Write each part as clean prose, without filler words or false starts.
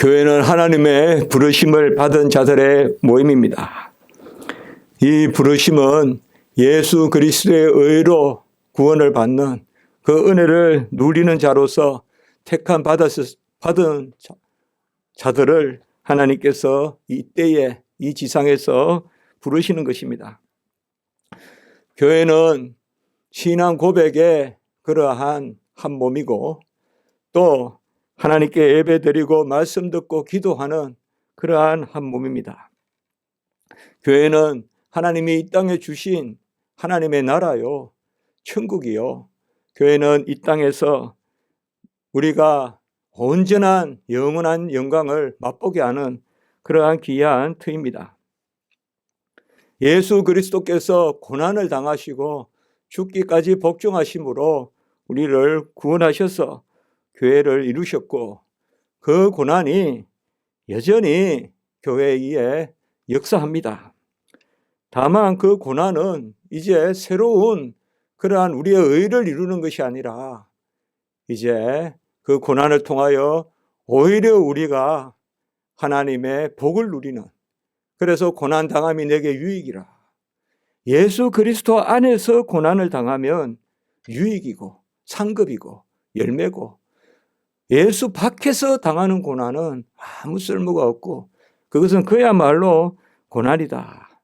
교회는 하나님의 부르심을 받은 자들의 모임입니다. 이 부르심은 예수 그리스도의 의로 구원을 받는 그 은혜를 누리는 자로서 택함 받은 자들을 하나님께서 이때에 이 지상에서 부르시는 것입니다. 교회는 신앙 고백의 그러한 한 몸이고 또 하나님께 예배드리고 말씀 듣고 기도하는 그러한 한 몸입니다. 교회는 하나님이 이 땅에 주신 하나님의 나라요, 천국이요. 교회는 이 땅에서 우리가 온전한 영원한 영광을 맛보게 하는 그러한 귀한 터입니다. 예수 그리스도께서 고난을 당하시고 죽기까지 복종하심으로 우리를 구원하셔서 교회를 이루셨고 그 고난이 여전히 교회에 역사합니다. 다만 그 고난은 이제 새로운 그러한 우리의 의를 이루는 것이 아니라 이제 그 고난을 통하여 오히려 우리가 하나님의 복을 누리는, 그래서 고난 당함이 내게 유익이라. 예수 그리스도 안에서 고난을 당하면 유익이고 상급이고 열매고, 예수 밖에서 당하는 고난은 아무 쓸모가 없고 그것은 그야말로 고난이다.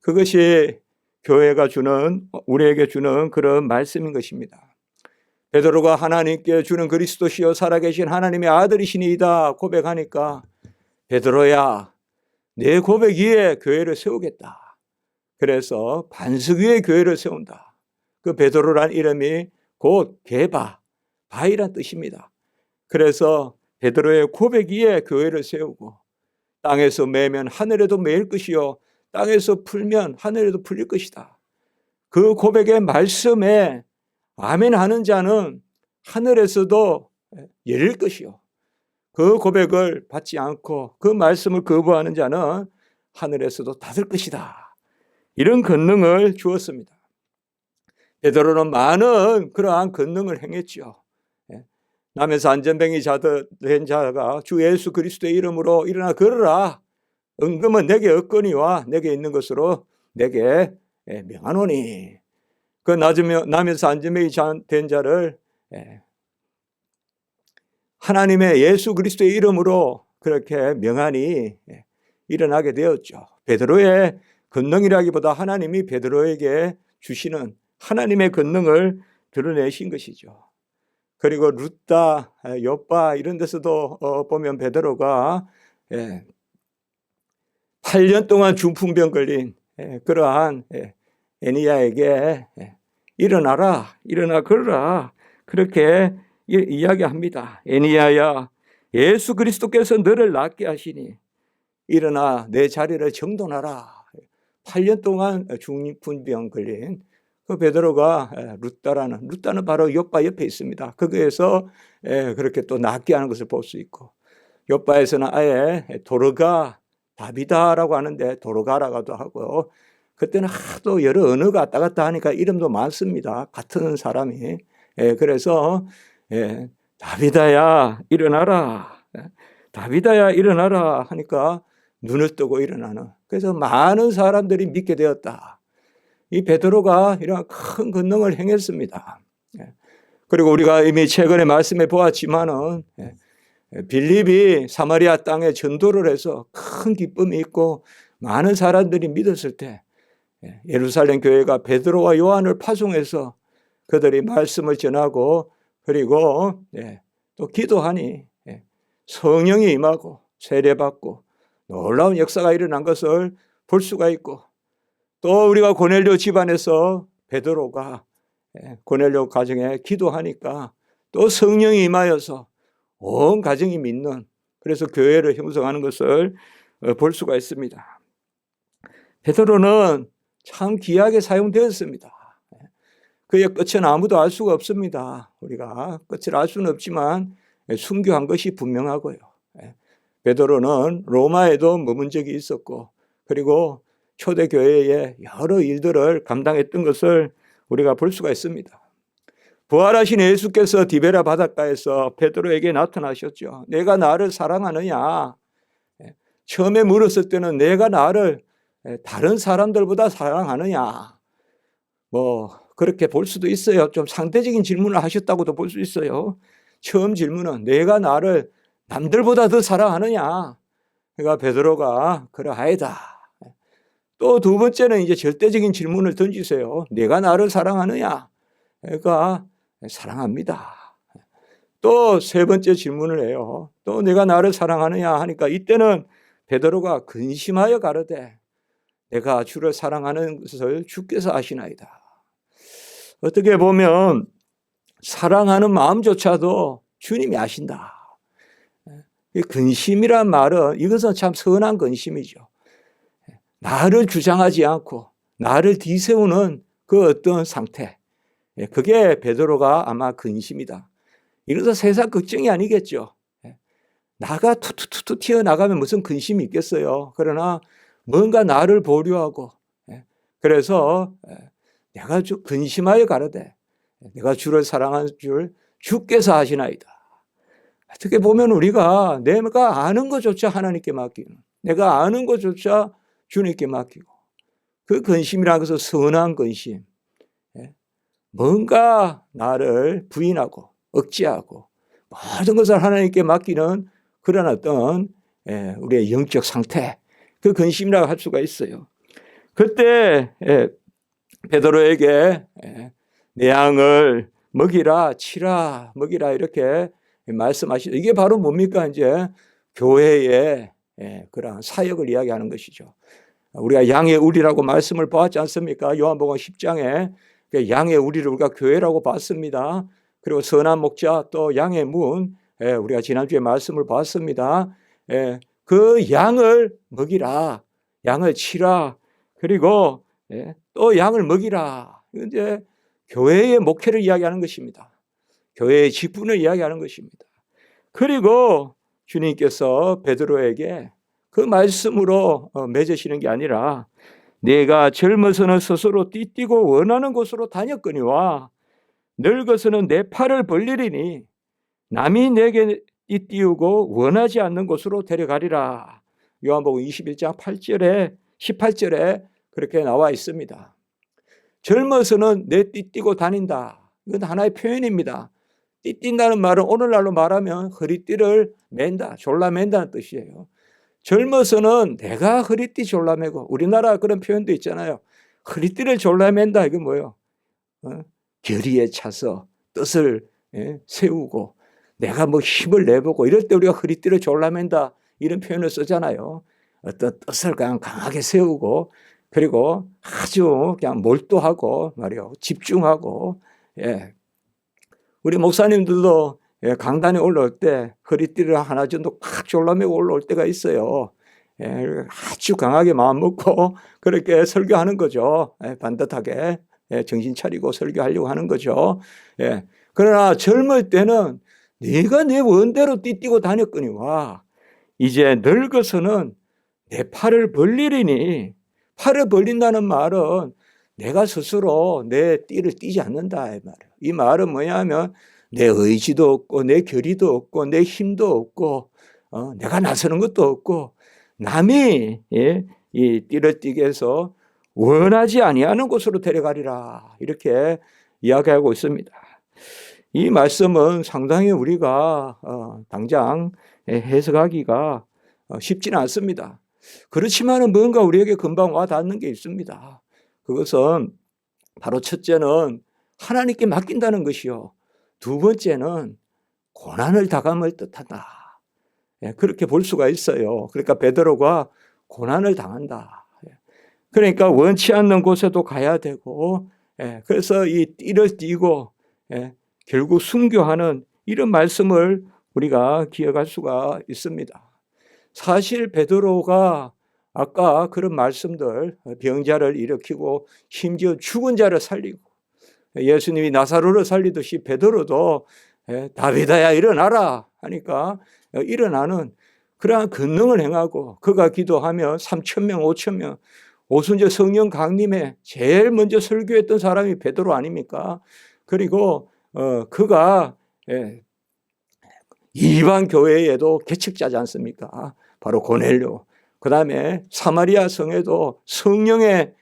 그것이 교회가 주는, 우리에게 주는 그런 말씀인 것입니다. 베드로가 하나님께 주는 그리스도시요 살아계신 하나님의 아들이시니이다 고백하니까, 베드로야 내 고백 위에 교회를 세우겠다. 그래서 반석 위에 교회를 세운다. 그 베드로란 이름이 곧 게바, 바위란 뜻입니다. 그래서 베드로의 고백 위에 교회를 세우고, 땅에서 매면 하늘에도 매일 것이요 땅에서 풀면 하늘에도 풀릴 것이다. 그 고백의 말씀에 아멘 하는 자는 하늘에서도 열릴 것이요, 그 고백을 받지 않고 그 말씀을 거부하는 자는 하늘에서도 닫을 것이다. 이런 권능을 주었습니다. 베드로는 많은 그러한 권능을 행했죠. 남에서 안전뱅이 된 자가 주 예수 그리스도의 이름으로 일어나 걸으라. 은금은 내게 없거니와 내게 있는 것으로 내게 명하노니. 그 남에서 안전뱅이 된 자를 하나님의 예수 그리스도의 이름으로 그렇게 명하니 일어나게 되었죠. 베드로의 권능이라기보다 하나님이 베드로에게 주시는 하나님의 권능을 드러내신 것이죠. 그리고 룻다, 욥바 이런 데서도 보면 베드로가 8년 동안 중풍병 걸린 그러한 에니야에게 일어나라, 일어나 걸으라 그렇게 이야기합니다. 에니야야, 예수 그리스도께서 너를 낫게 하시니 일어나 내 자리를 정돈하라. 8년 동안 중풍병 걸린 그 베드로가 룻다는 바로 욥바 옆에 있습니다. 거기에서 그렇게 또 낫게 하는 것을 볼 수 있고, 욥바에서는 아예 도르가 다비다라고 하는데 도르가라고도 하고, 그때는 하도 여러 언어가 왔다 갔다 하니까 이름도 많습니다. 같은 사람이. 그래서 다비다야 일어나라, 다비다야 일어나라 하니까 눈을 뜨고 일어나는, 그래서 많은 사람들이 믿게 되었다. 이 베드로가 이런 큰 권능을 행했습니다. 그리고 우리가 이미 최근에 말씀해 보았지만은 빌립이 사마리아 땅에 전도를 해서 큰 기쁨이 있고 많은 사람들이 믿었을 때 예루살렘 교회가 베드로와 요한을 파송해서 그들이 말씀을 전하고 그리고 또 기도하니 성령이 임하고 세례받고 놀라운 역사가 일어난 것을 볼 수가 있고, 또 우리가 고넬료 집안에서 베드로가 고넬료 가정에 기도하니까 또 성령이 임하여서 온 가정이 믿는, 그래서 교회를 형성하는 것을 볼 수가 있습니다. 베드로는 참 귀하게 사용되었습니다. 그의 끝은 아무도 알 수가 없습니다. 우리가 끝을 알 수는 없지만 순교한 것이 분명하고요. 베드로는 로마에도 머문 적이 있었고, 그리고 초대교회의 여러 일들을 감당했던 것을 우리가 볼 수가 있습니다. 부활하신 예수께서 디베라 바닷가에서 베드로에게 나타나셨죠. 내가 나를 사랑하느냐? 처음에 물었을 때는 내가 나를 다른 사람들보다 사랑하느냐? 뭐 그렇게 볼 수도 있어요. 좀 상대적인 질문을 하셨다고도 볼 수 있어요. 처음 질문은 내가 나를 남들보다 더 사랑하느냐? 그러니까 베드로가 그러하이다. 또 두 번째는 이제 절대적인 질문을 던지세요. 내가 나를 사랑하느냐? 그러니까 사랑합니다. 또 세 번째 질문을 해요. 또 내가 나를 사랑하느냐 하니까 이때는 베드로가 근심하여 가로되 내가 주를 사랑하는 것을 주께서 아시나이다. 어떻게 보면 사랑하는 마음조차도 주님이 아신다. 근심이란 말은 이것은 참 선한 근심이죠. 나를 주장하지 않고 나를 뒤세우는 그 어떤 상태, 그게 베드로가 아마 근심이다. 이래서 세상 걱정이 아니겠죠. 나가 투투투투 튀어나가면 무슨 근심이 있겠어요. 그러나 뭔가 나를 보류하고, 그래서 내가 근심하여 가로되 내가 주를 사랑하는 줄 주께서 아시나이다. 어떻게 보면 우리가 내가 아는 것조차 하나님께 맡기는, 내가 아는 것조차 주님께 맡기고, 그 근심이라는 것은 선한 근심, 뭔가 나를 부인하고 억제하고 모든 것을 하나님께 맡기는 그런 어떤 우리의 영적 상태, 그 근심이라고 할 수가 있어요. 그때 베드로에게 내 양을 먹이라, 치라, 먹이라 이렇게 말씀하시죠. 이게 바로 뭡니까? 이제 교회의 그런 사역을 이야기하는 것이죠. 우리가 양의 우리라고 말씀을 보았지 않습니까? 요한복음 10장에 양의 우리를 우리가 교회라고 봤습니다. 그리고 선한 목자 또 양의 문, 우리가 지난주에 말씀을 봤습니다. 그 양을 먹이라, 양을 치라, 그리고 또 양을 먹이라. 이제 교회의 목회를 이야기하는 것입니다. 교회의 직분을 이야기하는 것입니다. 그리고 주님께서 베드로에게 그 말씀으로 맺으시는 게 아니라 내가 젊어서는 스스로 띠띠고 원하는 곳으로 다녔거니와 늙어서는 내 팔을 벌리리니 남이 내게 띠띠우고 원하지 않는 곳으로 데려가리라. 요한복음 21장 8절에 18절에 그렇게 나와 있습니다. 젊어서는 내 띠띠고 다닌다. 이건 하나의 표현입니다. 띠뛴다는 말은 오늘날로 말하면 허리띠를 맨다, 졸라맨다는 뜻이에요. 젊어서는 내가 허리띠 졸라매고, 우리나라 그런 표현도 있잖아요. 허리띠를 졸라맨다, 이게 뭐예요? 결의에 차서 뜻을 세우고 내가 뭐 힘을 내보고 이럴 때 우리가 허리띠를 졸라맨다 이런 표현을 쓰잖아요. 어떤 뜻을 그냥 강하게 세우고 그리고 아주 그냥 몰두하고 말이요, 집중하고. 우리 목사님들도 강단에 올라올 때 허리띠를 하나 정도 팍 졸라매고 올라올 때가 있어요. 아주 강하게 마음 먹고 그렇게 설교하는 거죠. 반듯하게 정신 차리고 설교하려고 하는 거죠. 그러나 젊을 때는 네가 내 원대로 띠뛰고 다녔거니와 이제 늙어서는 내 팔을 벌리리니, 팔을 벌린다는 말은 내가 스스로 내 띠를 띠지 않는다 이 말이에요. 이 말은 뭐냐면 내 의지도 없고 내 결의도 없고 내 힘도 없고 내가 나서는 것도 없고 남이 이 띠를 띠게 해서 원하지 아니하는 곳으로 데려가리라 이렇게 이야기하고 있습니다. 이 말씀은 상당히 우리가 당장 해석하기가 쉽지는 않습니다. 그렇지만 뭔가 우리에게 금방 와닿는 게 있습니다. 그것은 바로 첫째는 하나님께 맡긴다는 것이요, 두 번째는 고난을 당함을 뜻한다. 그렇게 볼 수가 있어요. 그러니까 베드로가 고난을 당한다. 그러니까 원치 않는 곳에도 가야 되고, 그래서 이 띠를 띠고 결국 순교하는 이런 말씀을 우리가 기억할 수가 있습니다. 사실 베드로가 아까 그런 말씀들, 병자를 일으키고 심지어 죽은 자를 살리고 예수님이 나사로를 살리듯이 베드로도 다비다야 일어나라 하니까 일어나는 그러한 권능을 행하고, 그가 기도하며 3,000명 5,000명 오순절 성령 강림에 제일 먼저 설교했던 사람이 베드로 아닙니까? 그리고 그가 이방 교회에도 개척자지 않습니까? 바로 고넬료. 그 다음에 사마리아 성에도 성령의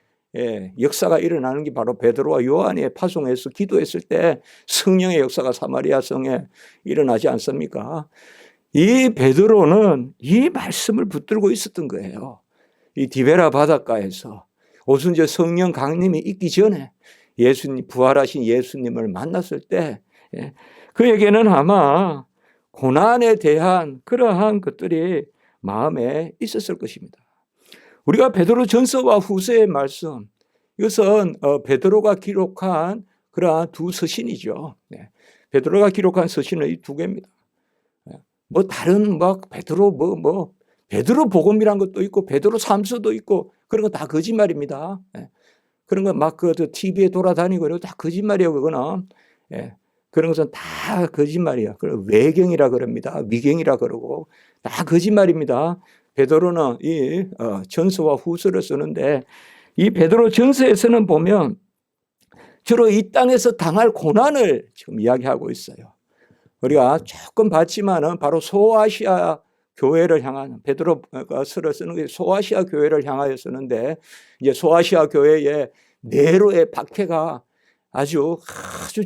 역사가 일어나는 게 바로 베드로와 요한이 파송해서 기도했을 때 성령의 역사가 사마리아 성에 일어나지 않습니까? 이 베드로는 이 말씀을 붙들고 있었던 거예요. 이 디베라 바닷가에서 오순절 성령 강림이 있기 전에 예수님, 부활하신 예수님을 만났을 때 그에게는 아마 고난에 대한 그러한 것들이 마음에 있었을 것입니다. 우리가 베드로 전서와 후서의 말씀, 이것은 베드로가 기록한 그러한 두 서신이죠. 베드로가 기록한 서신은 이 두 개입니다. 뭐 다른 베드로 복음이란 것도 있고 베드로 삼서도 있고 그런 거 다 거짓말입니다. 그런 거 막 TV에 돌아다니고 이러고 다 거짓말이에요. 그거는 그런 것은 다 거짓말이야. 외경이라 그럽니다. 미경이라 그러고 다 거짓말입니다. 베드로는 이 전서와 후서를 쓰는데 이 베드로 전서에서는 보면 주로 이 땅에서 당할 고난을 지금 이야기하고 있어요. 우리가 조금 봤지만은 바로 소아시아 교회를 향한 베드로가 서를 쓰는 게 소아시아 교회를 향하여 쓰는데 이제 소아시아 교회에 네로의 박해가 아주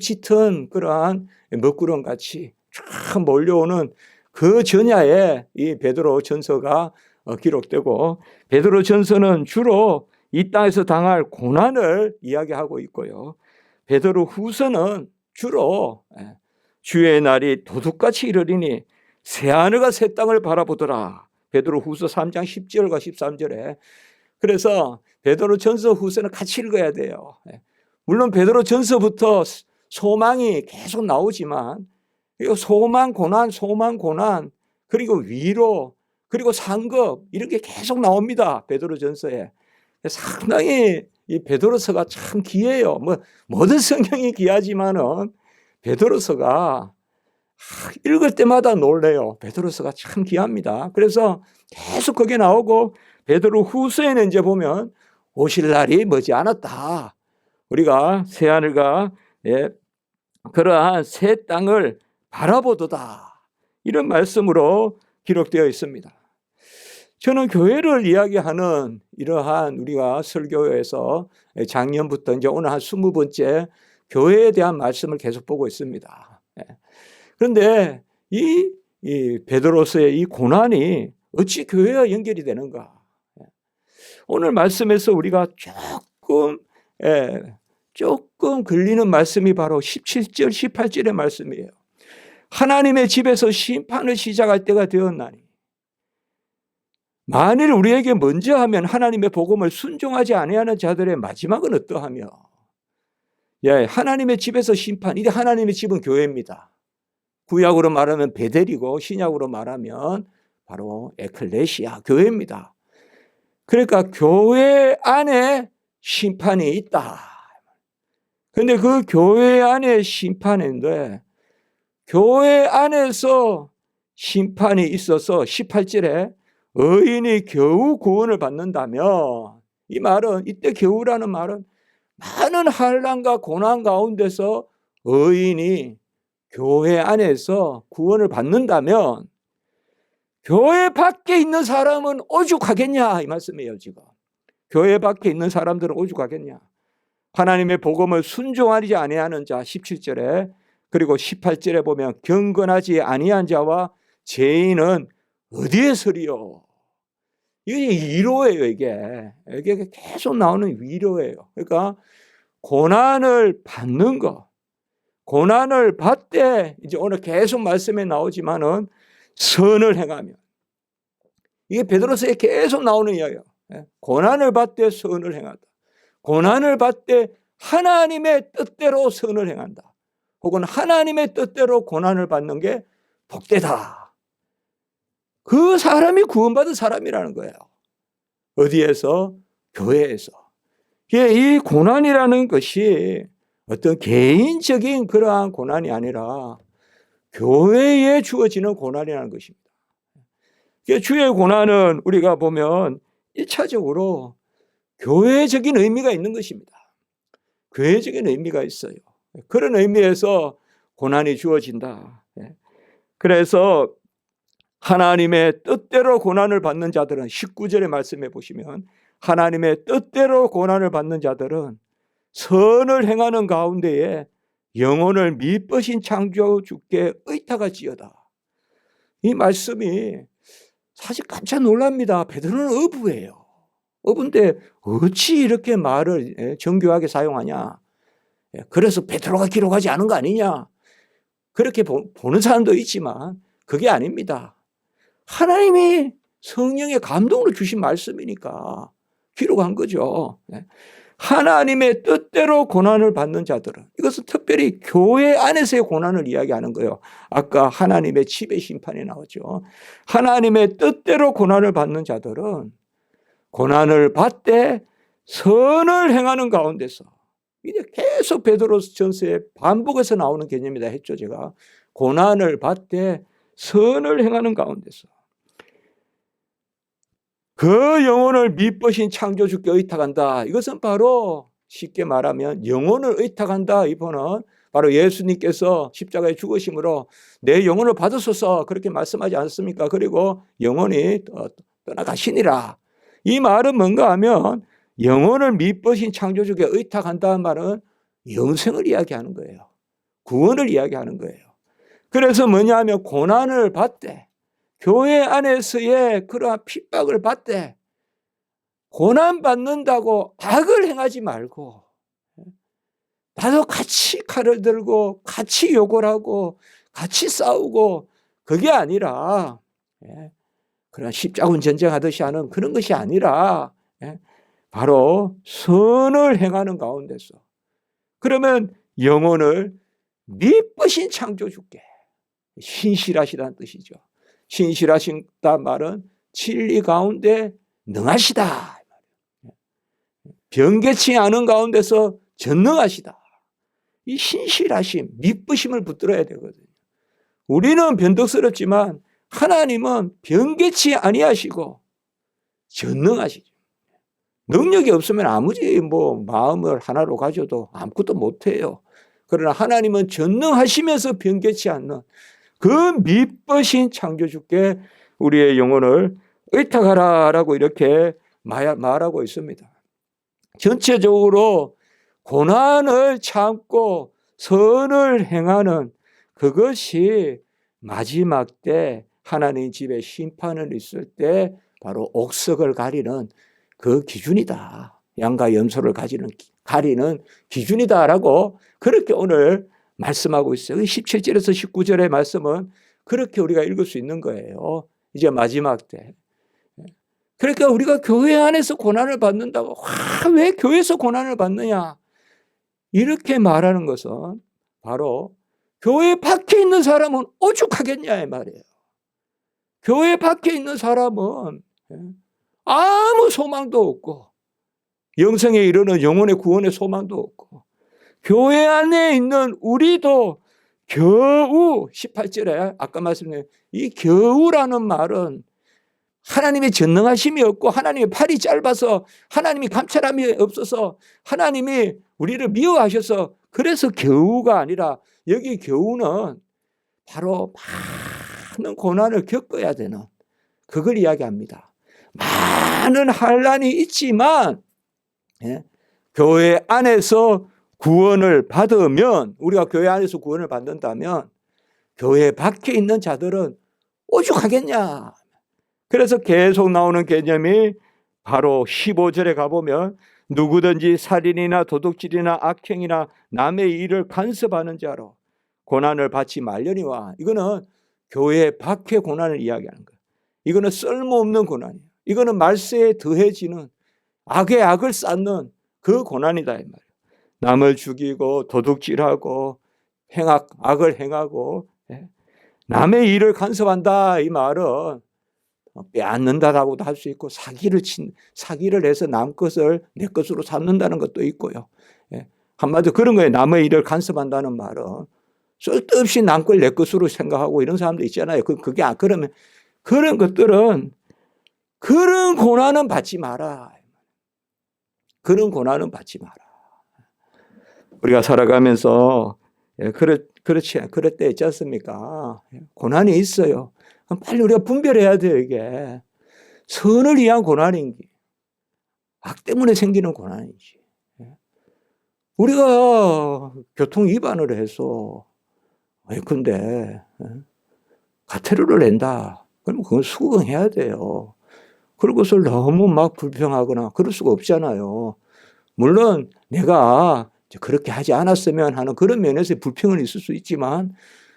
짙은 그러한 먹구름 같이 쫙 몰려오는 그 전야에 이 베드로 전서가 기록되고 베드로 전서는 주로 이 땅에서 당할 고난을 이야기하고 있고요. 베드로 후서는 주로 주의 날이 도둑같이 이르리니 새하늘과 새 땅을 바라보더라. 베드로 후서 3장 10절과 13절에. 그래서 베드로 전서 후서는 같이 읽어야 돼요. 물론 베드로 전서부터 소망이 계속 나오지만 소망 고난 그리고 위로 그리고 상급 이렇게 계속 나옵니다. 베드로 전서에. 상당히 이 베드로서가 참 귀해요. 모든 성경이 귀하지만은 베드로서가 읽을 때마다 놀래요. 베드로서가 참 귀합니다. 그래서 계속 거기에 나오고 베드로 후서에는 이제 보면 오실 날이 머지 않았다. 우리가 새하늘과 그러한 새 땅을 바라보도다. 이런 말씀으로 기록되어 있습니다. 저는 교회를 이야기하는 이러한 우리가 설교에서 작년부터 이제 오늘 한 20번째 교회에 대한 말씀을 계속 보고 있습니다. 그런데 이 베드로서의 이 고난이 어찌 교회와 연결이 되는가? 오늘 말씀에서 우리가 조금 걸리는 말씀이 바로 17절, 18절의 말씀이에요. 하나님의 집에서 심판을 시작할 때가 되었나니 만일 우리에게 먼저 하면 하나님의 복음을 순종하지 아니하는 자들의 마지막은 어떠하며 하나님의 집에서 심판, 이게 하나님의 집은 교회입니다. 구약으로 말하면 베델이고 신약으로 말하면 바로 에클레시아, 교회입니다. 그러니까 교회 안에 심판이 있다. 그런데 그 교회 안에 심판인데 교회 안에서 심판이 있어서 18절에 의인이 겨우 구원을 받는다면 이 말은 이때 겨우라는 말은 많은 환난과 고난 가운데서 의인이 교회 안에서 구원을 받는다면 교회 밖에 있는 사람은 오죽하겠냐 이 말씀이에요. 지금 교회 밖에 있는 사람들은 오죽하겠냐. 하나님의 복음을 순종하지 아니하는 자 17절에 그리고 18절에 보면 경건하지 아니한 자와 죄인은 어디에 서리요. 이게 위로예요. 이게 계속 나오는 위로예요. 그러니까 고난을 받는 거, 고난을 받되 이제 오늘 계속 말씀에 나오지만은 선을 행하며 이게 베드로서에 계속 나오는 이야기예요. 고난을 받되 선을 행한다. 고난을 받되 하나님의 뜻대로 선을 행한다. 혹은 하나님의 뜻대로 고난을 받는 게 복되다. 그 사람이 구원받은 사람이라는 거예요. 어디에서? 교회에서. 이 고난이라는 것이 어떤 개인적인 그러한 고난이 아니라 교회에 주어지는 고난이라는 것입니다. 주의 고난은 우리가 보면 1차적으로 교회적인 의미가 있는 것입니다. 교회적인 의미가 있어요. 그런 의미에서 고난이 주어진다. 그래서 하나님의 뜻대로 고난을 받는 자들은 19절의 말씀에 보시면 하나님의 뜻대로 고난을 받는 자들은 선을 행하는 가운데에 영혼을 미쁘신 창조주께 의탁할지어다. 이 말씀이 사실 깜짝 놀랍니다. 베드로는 어부예요. 어부인데 어찌 이렇게 말을 정교하게 사용하냐. 그래서 베드로가 기록하지 않은 거 아니냐. 그렇게 보는 사람도 있지만 그게 아닙니다. 하나님이 성령의 감동으로 주신 말씀이니까 기록한 거죠. 하나님의 뜻대로 고난을 받는 자들은, 이것은 특별히 교회 안에서의 고난을 이야기하는 거예요. 아까 하나님의 지배 심판이 나오죠. 하나님의 뜻대로 고난을 받는 자들은 고난을 받되 선을 행하는 가운데서, 이제 계속 베드로전서에 반복해서 나오는 개념이다 했죠. 제가 고난을 받되 선을 행하는 가운데서 그 영혼을 미쁘신 창조주께 의탁한다. 이것은 바로 쉽게 말하면 영혼을 의탁한다. 이번은 바로 예수님께서 십자가에 죽으심으로 내 영혼을 받으소서 그렇게 말씀하지 않습니까? 그리고 영혼이 떠나가시니라. 이 말은 뭔가 하면 영혼을 미쁘신 창조주께 의탁한다는 말은 영생을 이야기하는 거예요. 구원을 이야기하는 거예요. 그래서 뭐냐 하면 고난을 받되, 교회 안에서의 그러한 핍박을 받되 고난받는다고 악을 행하지 말고 나도 같이 칼을 들고 같이 욕을 하고 같이 싸우고, 그게 아니라 그런 십자군 전쟁하듯이 하는 그런 것이 아니라 바로 선을 행하는 가운데서, 그러면 영혼을 미쁘신 창조주께, 신실하시다는 뜻이죠. 신실하신다 말은 진리 가운데 능하시다. 변개치 않은 가운데서 전능하시다. 이 신실하심, 미쁘심을 붙들어야 되거든요. 우리는 변덕스럽지만 하나님은 변개치 아니하시고 전능하시죠. 능력이 없으면 아무리 마음을 하나로 가져도 아무것도 못해요. 그러나 하나님은 전능하시면서 변개치 않는 그 미쁘신 창조주께 우리의 영혼을 의탁하라라고 이렇게 말하고 있습니다. 전체적으로 고난을 참고 선을 행하는 그것이 마지막 때 하나님 집에 심판을 있을 때 바로 옥석을 가리는 그 기준이다. 양과 염소를 가리는 기준이다라고 그렇게 오늘 말씀하고 있어요. 17절에서 19절의 말씀은 그렇게 우리가 읽을 수 있는 거예요. 이제 마지막 때. 그러니까 우리가 교회 안에서 고난을 받는다고, 왜 교회에서 고난을 받느냐, 이렇게 말하는 것은 바로 교회 밖에 있는 사람은 오죽하겠냐 이 말이에요. 교회 밖에 있는 사람은 아무 소망도 없고 영생에 이르는 영혼의 구원의 소망도 없고, 교회 안에 있는 우리도 겨우 18절에 아까 말씀드린 이 겨우라는 말은 하나님의 전능하심이 없고 하나님의 팔이 짧아서 하나님이 감찰함이 없어서 하나님이 우리를 미워하셔서 그래서 겨우가 아니라, 여기 겨우는 바로 많은 고난을 겪어야 되는 그걸 이야기합니다. 많은 환난이 있지만 교회 안에서 구원을 받으면, 우리가 교회 안에서 구원을 받는다면 교회 밖에 있는 자들은 오죽하겠냐. 그래서 계속 나오는 개념이 바로 15절에 가보면 누구든지 살인이나 도둑질이나 악행이나 남의 일을 간섭하는 자로 고난을 받지 말려니와, 이거는 교회 밖의 고난을 이야기하는 거예요. 이거는 쓸모없는 고난이에요. 이거는 말세에 더해지는 악의 악을 쌓는 그 고난이다 이 말이에요. 남을 죽이고 도둑질하고 악을 행하고 남의 일을 간섭한다 이 말은 빼앗는다라고도 할 수 있고 사기를 해서 남 것을 내 것으로 삼는다는 것도 있고요. 한마디로 그런 거예요. 남의 일을 간섭한다는 말은 쓸데없이 남 걸 내 것으로 생각하고 이런 사람도 있잖아요. 그러면 그런 것들은, 그런 고난은 받지 마라. 그런 고난은 받지 마라. 우리가 살아가면서 그렇지. 그럴 때 있지 않습니까? 고난이 있어요. 빨리 우리가 분별해야 돼요, 이게. 선을 위한 고난인지, 악 때문에 생기는 고난인지. 우리가 교통 위반을 해서, 근데, 과태료를 낸다. 그러면 그건 수긍해야 돼요. 그것을 너무 막 불평하거나 그럴 수가 없잖아요. 물론 내가 그렇게 하지 않았으면 하는 그런 면에서 불평은 있을 수 있지만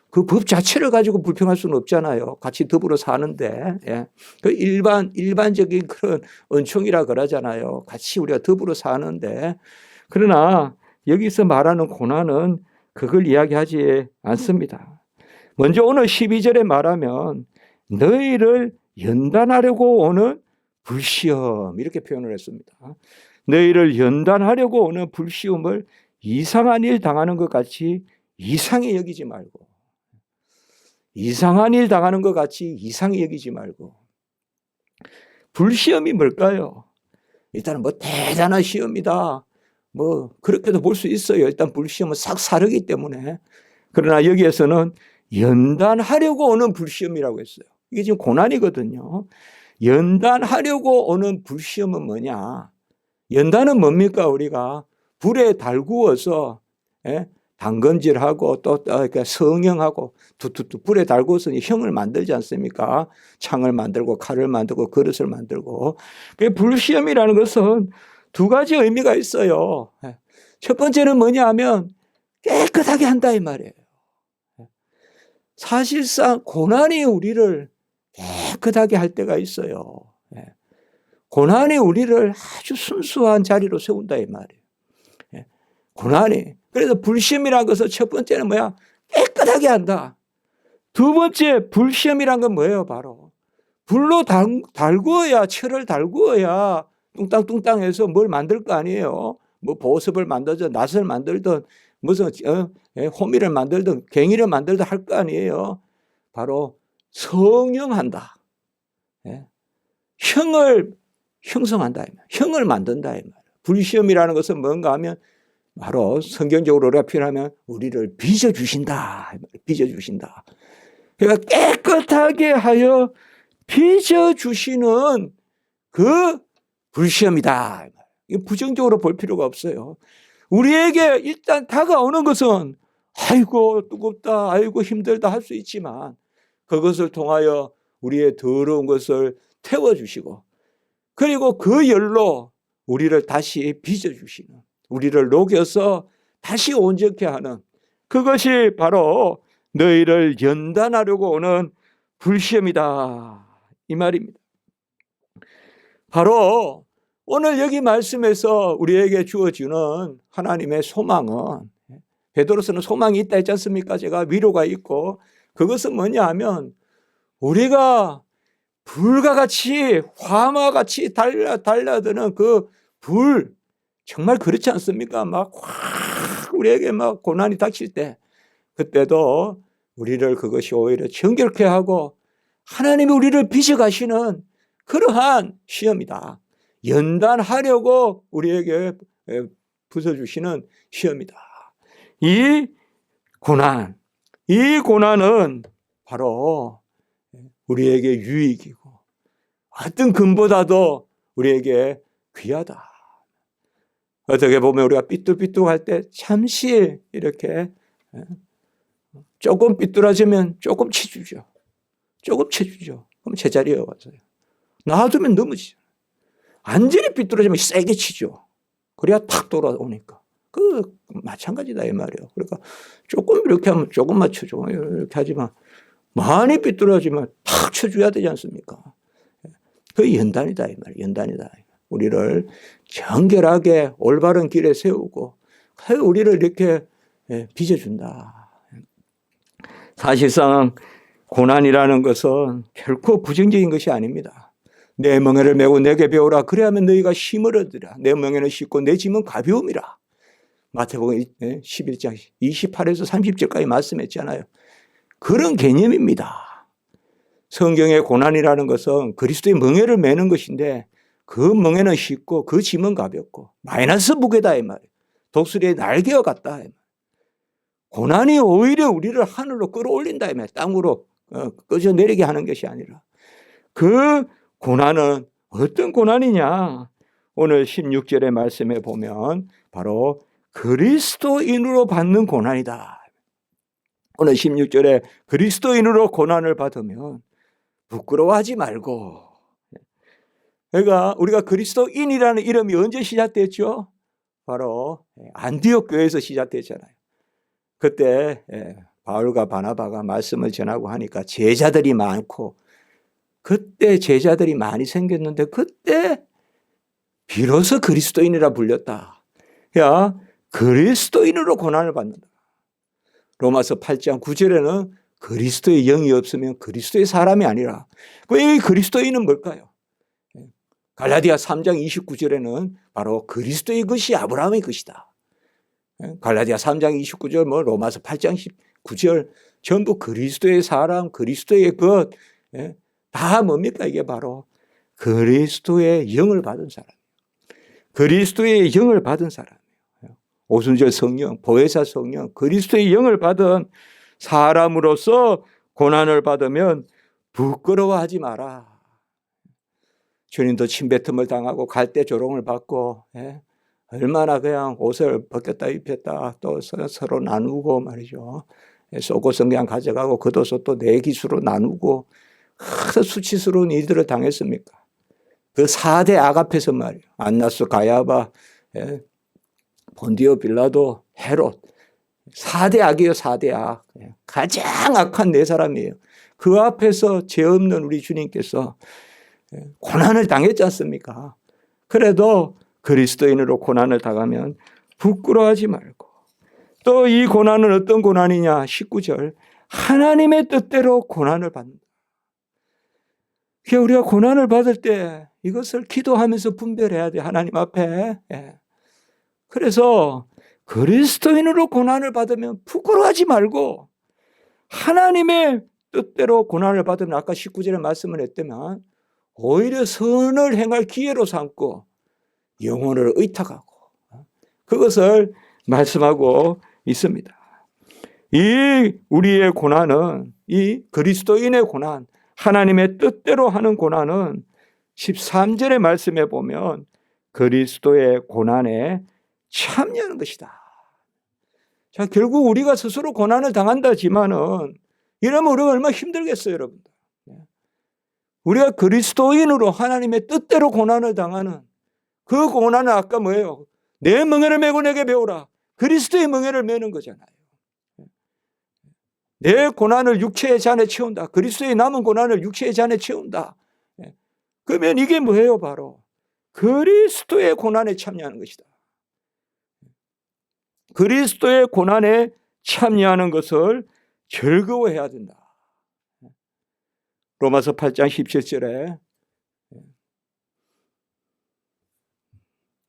그 법 자체를 가지고 불평할 수는 없잖아요. 같이 더불어 사는데. 예. 그 일반적인 그런 은총이라 그러잖아요. 같이 우리가 더불어 사는데. 그러나 여기서 말하는 고난은 그걸 이야기하지 않습니다. 먼저 오늘 12절에 말하면 너희를 연단하려고 오는 불시험 이렇게 표현을 했습니다. 너희를 연단하려고 오는 불시험을 이상한 일 당하는 것 같이 이상히 여기지 말고, 이상한 일 당하는 것 같이 이상히 여기지 말고. 불시험이 뭘까요? 일단은 뭐 대단한 시험이다, 뭐 그렇게도 볼 수 있어요. 일단 불시험은 싹 사르기 때문에. 그러나 여기에서는 연단하려고 오는 불시험이라고 했어요. 이게 지금 고난이거든요. 연단하려고 오는 불시험은 뭐냐? 연단은 뭡니까? 우리가 불에 달구어서 당근질하고 또 성형하고 두투투 불에 달구어서 형을 만들지 않습니까? 창을 만들고 칼을 만들고 그릇을 만들고. 불시험이라는 것은 두 가지 의미가 있어요. 첫 번째는 뭐냐 하면 깨끗하게 한다 이 말이에요. 사실상 고난이 우리를 깨끗하게 할 때가 있어요. 고난이 우리를 아주 순수한 자리로 세운다 이 말이에요. 고난이. 그래서 불시험이라는 것은 첫 번째는 뭐야? 깨끗하게 한다. 두 번째 불시험이란 건 뭐예요? 바로 불로 달구어야, 철을 달구어야 뚱땅뚱땅해서 뭘 만들 거 아니에요. 뭐 보습을 만들든 낫을 만들든 무슨 호미를 만들든 갱이를 만들든 할 거 아니에요. 바로 성형한다. 형을 형성한다. 형을 만든다. 불시험이라는 것은 뭔가 하면 바로 성경적으로 우리가 표현하면 우리를 빚어주신다. 빚어주신다. 그러니까 깨끗하게 하여 빚어주시는 그 불시험이다. 이거 부정적으로 볼 필요가 없어요. 우리에게 일단 다가오는 것은 아이고 뜨겁다, 아이고 힘들다 할 수 있지만 그것을 통하여 우리의 더러운 것을 태워주시고 그리고 그 열로 우리를 다시 빚어주시는, 우리를 녹여서 다시 온전케 하는 그것이 바로 너희를 연단하려고 오는 불시험이다 이 말입니다. 바로 오늘 여기 말씀에서 우리에게 주어지는 하나님의 소망은, 베드로서는 소망이 있다 했지 않습니까? 제가 위로가 있고, 그것은 뭐냐 하면 우리가 불과 같이 화마 같이 달려드는 그 불, 정말 그렇지 않습니까? 막 확 우리에게 막 고난이 닥칠 때 그때도 우리를 그것이 오히려 정결케 하고 하나님이 우리를 빚어가시는 그러한 시험이다. 연단하려고 우리에게 부숴주시는 시험이다. 이 고난은 바로 우리에게 유익이고 어떤 금보다도 우리에게 귀하다. 어떻게 보면 우리가 삐뚤삐뚤할 때 잠시 이렇게 조금 삐뚤어지면 조금 치주죠. 조금 쳐주죠. 그럼 제자리에 와서요. 놔두면 넘어지죠. 완전히 삐뚤어지면 세게 치죠. 그래야 탁 돌아오니까. 그 마찬가지다 이 말이에요. 그러니까 조금 이렇게 하면 조금만 쳐줘. 이렇게 하지만 많이 삐뚤어지면 탁 쳐줘야 되지 않습니까? 그 연단이다 이 말이에요. 연단이다. 우리를 정결하게 올바른 길에 세우고 우리를 이렇게 빚어준다. 사실상 고난이라는 것은 결코 부정적인 것이 아닙니다. 내 멍에를 메고 내게 배우라. 그래야면 너희가 힘을 얻으라. 내 멍에는 쉽고 내 짐은 가벼움이라. 마태복음 11장 28에서 30절까지 말씀했잖아요. 그런 개념입니다. 성경의 고난이라는 것은 그리스도의 멍에를 메는 것인데 그 멍에는 쉽고 그 짐은 가볍고 마이너스 무게다 이 말이에요. 독수리의 날개와 같다. 고난이 오히려 우리를 하늘로 끌어올린다. 땅으로 꺼져내리게 하는 것이 아니라 그 고난은 어떤 고난이냐. 오늘 16절의 말씀에 보면 바로 그리스도인으로 받는 고난이다. 오늘 16절에 그리스도인으로 고난을 받으면 부끄러워하지 말고. 그러니까 우리가 그리스도인이라는 이름이 언제 시작됐죠? 바로 안디옥 교회에서 시작됐잖아요. 그때 바울과 바나바가 말씀을 전하고 하니까 제자들이 많고, 그때 제자들이 많이 생겼는데 그때 비로소 그리스도인이라 불렸다. 야, 그리스도인으로 고난을 받는다. 로마서 8장 9절에는 그리스도의 영이 없으면 그리스도의 사람이 아니라. 이 그리스도인은 뭘까요? 갈라디아 3장 29절에는 바로 그리스도의 것이 아브라함의 것이다. 갈라디아 3장 29절, 로마서 8장 19절 전부 그리스도의 사람, 그리스도의 것, 다 뭡니까? 이게 바로 그리스도의 영을 받은 사람. 그리스도의 영을 받은 사람. 오순절 성령, 보혜사 성령, 그리스도의 영을 받은 사람으로서 고난을 받으면 부끄러워하지 마라. 주님도 침뱉음을 당하고 갈대 조롱을 받고, 얼마나 그냥 옷을 벗겼다 입혔다 또 서로 나누고 말이죠. 속옷은 가져가고 겉옷은 또 내 기수로 나누고 수치스러운 일들을 당했습니까? 그 4대 악 앞에서 말이에요. 안나스, 가야바, 본디오 빌라도, 헤롯. 4대 악이에요. 4대 악. 가장 악한 네 사람이에요. 그 앞에서 죄 없는 우리 주님께서 고난을 당했지 않습니까? 그래도 그리스도인으로 고난을 당하면 부끄러워하지 말고, 또 이 고난은 어떤 고난이냐? 19절 하나님의 뜻대로 고난을 받는다. 우리가 고난을 받을 때 이것을 기도하면서 분별해야 돼. 하나님 앞에. 그래서 그리스도인으로 고난을 받으면 부끄러워하지 말고 하나님의 뜻대로 고난을 받으면, 아까 19절에 말씀을 했다면 오히려 선을 행할 기회로 삼고 영혼을 의탁하고, 그것을 말씀하고 있습니다. 이 우리의 고난은, 이 그리스도인의 고난, 하나님의 뜻대로 하는 고난은 13절의 말씀에 보면 그리스도의 고난에 참여하는 것이다. 자, 결국 우리가 스스로 고난을 당한다지만은 이러면 우리가 얼마나 힘들겠어요, 여러분들. 우리가 그리스도인으로 하나님의 뜻대로 고난을 당하는 그 고난은 아까 뭐예요? 내 멍에를 메고 내게 배우라. 그리스도의 멍에를 메는 거잖아요. 내 고난을 육체의 잔에 채운다. 그리스도의 남은 고난을 육체의 잔에 채운다. 그러면 이게 뭐예요? 바로 그리스도의 고난에 참여하는 것이다. 그리스도의 고난에 참여하는 것을 즐거워해야 된다. 로마서 8장 17절에